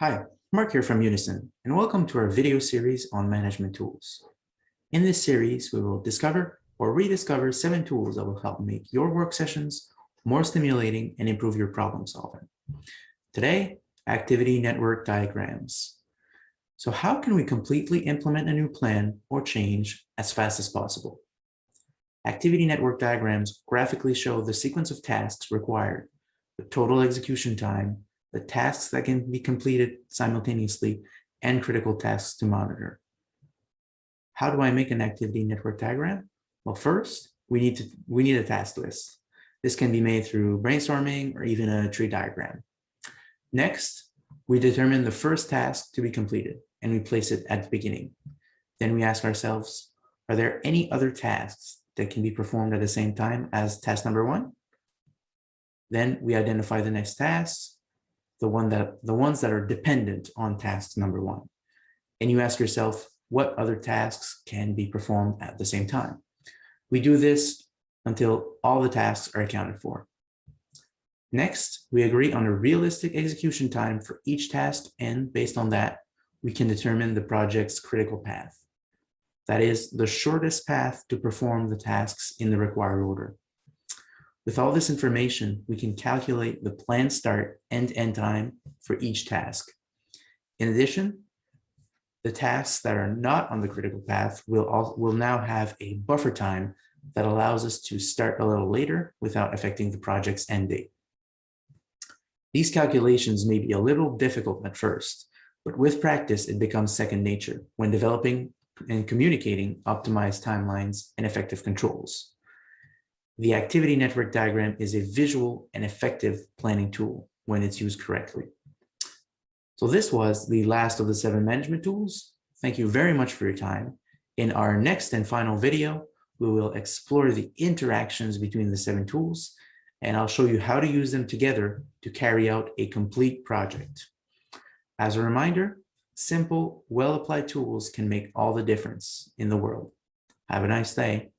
Hi, Marc here from Unison, and welcome to our video series on management tools. In this series, we will discover or rediscover 7 tools that will help make your work sessions more stimulating and improve your problem solving. Today, activity network diagrams. So how can we completely implement a new plan or change as fast as possible? Activity network diagrams graphically show the sequence of tasks required, the total execution time, the tasks that can be completed simultaneously, and critical tasks to monitor. How do I make an activity network diagram? Well, first, we need a task list. This can be made through brainstorming or even a tree diagram. Next, we determine the first task to be completed, and we place it at the beginning. Then we ask ourselves, are there any other tasks that can be performed at the same time as task number 1? Then we identify the next tasks, the ones that are dependent on task number 1. And you ask yourself, what other tasks can be performed at the same time? We do this until all the tasks are accounted for. Next, we agree on a realistic execution time for each task, and based on that, we can determine the project's critical path. That is the shortest path to perform the tasks in the required order. With all this information, we can calculate the planned start and end time for each task. In addition, the tasks that are not on the critical path will now have a buffer time that allows us to start a little later without affecting the project's end date. These calculations may be a little difficult at first, but with practice, it becomes second nature when developing and communicating optimized timelines and effective controls. The activity network diagram is a visual and effective planning tool when it's used correctly. So this was the last of the 7 management tools. Thank you very much for your time. In our next and final video, we will explore the interactions between the 7 tools, and I'll show you how to use them together to carry out a complete project. As a reminder, simple, well-applied tools can make all the difference in the world. Have a nice day.